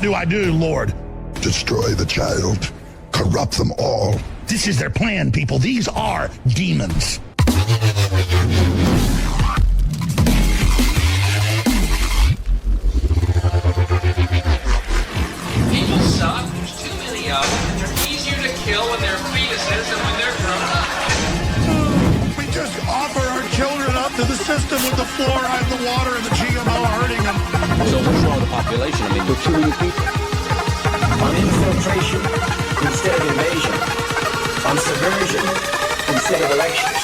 do I do, Lord? Destroy the child. Corrupt them all. This is their plan, people. These are demons. People suck. There's too many of them, and they're easier to kill when they're fetuses than when they're grown up. We just offer our children up to the system with the fluoride, the water, and the GMO hurting them. So what's wrong with the population? I mean, we're too many people. On infiltration instead of invasion. On subversion instead of elections.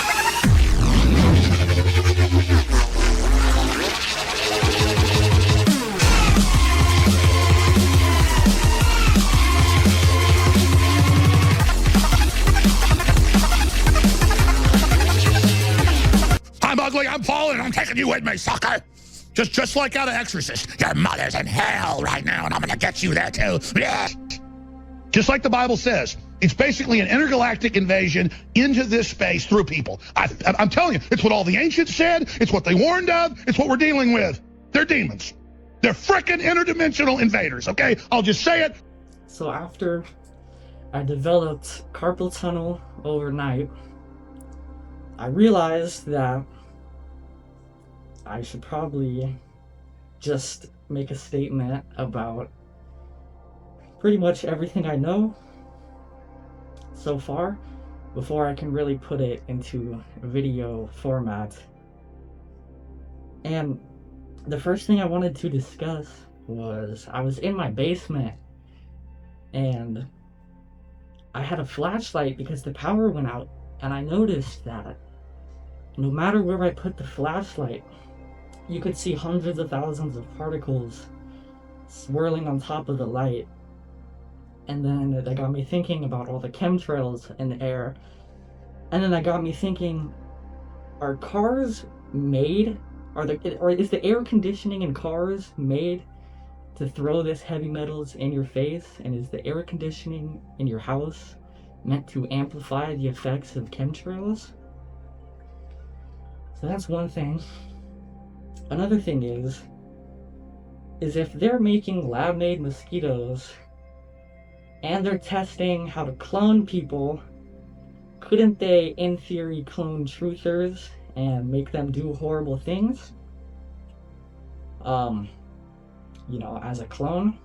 I'm ugly, I'm falling, I'm taking you with me, sucker. Just like out of Exorcist. Your mother's in hell right now, and I'm gonna get you there too. Yeah. Just like the Bible says, it's basically an intergalactic invasion into this space through people. I'm telling you, it's what all the ancients said, it's what they warned of, it's what we're dealing with. They're demons. They're frickin' interdimensional invaders, okay? I'll just say it. So after I developed carpal tunnel overnight, I realized that I should probably just make a statement about pretty much everything I know so far before I can really put it into video format. And the first thing I wanted to discuss was I was in my basement and I had a flashlight because the power went out, and I noticed that no matter where I put the flashlight, you could see hundreds of thousands of particles swirling on top of the light. And then that got me thinking about all the chemtrails in the air. And then that got me thinking, are cars made, or is the air conditioning in cars made to throw this heavy metals in your face? And is the air conditioning in your house meant to amplify the effects of chemtrails? So that's one thing. Another thing is if they're making lab-made mosquitoes and they're testing how to clone people, couldn't they, in theory, clone truthers and make them do horrible things? You know, as a clone,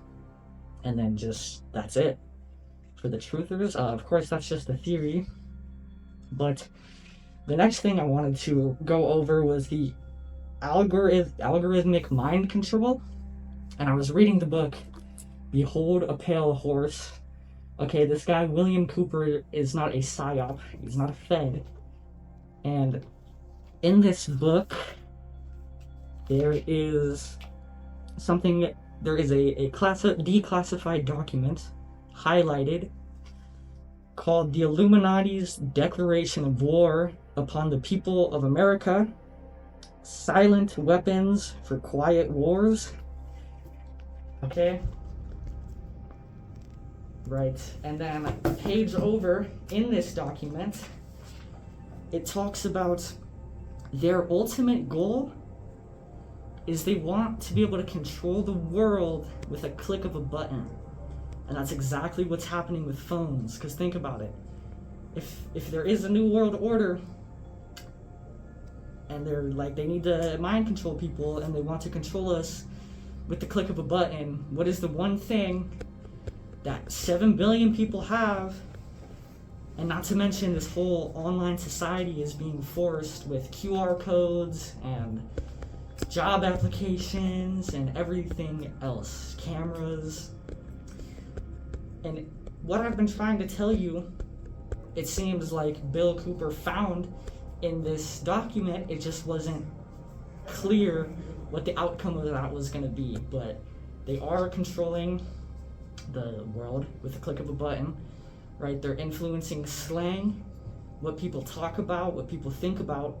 and then just, that's it. For the truthers, of course, that's just a theory. But the next thing I wanted to go over was the algorithmic mind control. And I was reading the book, Behold a Pale Horse. Okay, this guy, William Cooper, is not a psyop. He's not a Fed. And in this book, there is a declassified document highlighted called the Illuminati's Declaration of War upon the People of America, Silent Weapons for Quiet Wars. Okay? Right, and then a page over in this document, it talks about their ultimate goal is they want to be able to control the world with a click of a button. And that's exactly what's happening with phones, because think about it. If there is a new world order, and they need to mind control people, and they want to control us with the click of a button, what is the one thing that 7 billion people have? And not to mention, this whole online society is being forced with QR codes and job applications and everything else, cameras. And what I've been trying to tell you, it seems like Bill Cooper found in this document, it just wasn't clear what the outcome of that was going to be. But they are controlling the world with the click of a button, right? They're influencing slang, what people talk about, what people think about,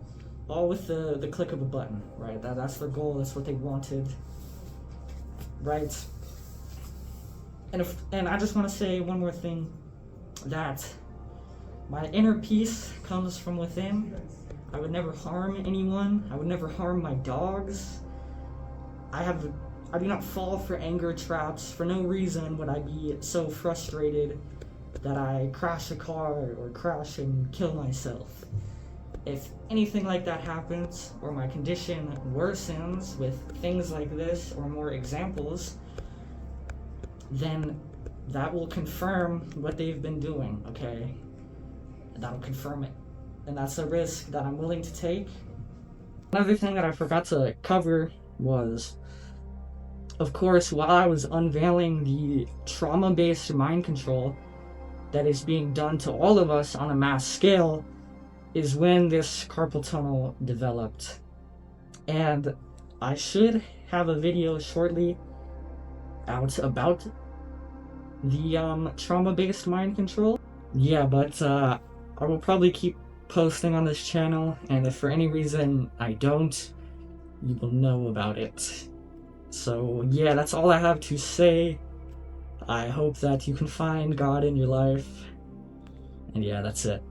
all with the click of a button, right? That's their goal, that's what they wanted, right? And I just want to say one more thing, that my inner peace comes from within. I would never harm anyone. I would never harm my dogs. I I do not fall for anger traps. For no reason would I be so frustrated that I crash a car or crash and kill myself. If anything like that happens, or my condition worsens with things like this or more examples, then that will confirm what they've been doing, okay? That'll confirm it. And that's a risk that I'm willing to take. Another thing that I forgot to cover was, of course, while I was unveiling the trauma-based mind control that is being done to all of us on a mass scale, is when this carpal tunnel developed. And I should have a video shortly out about the trauma-based mind control. Yeah, but I will probably keep posting on this channel, and if for any reason I don't, you will know about it. So yeah, that's all I have to say. I hope that you can find God in your life, and yeah, that's it.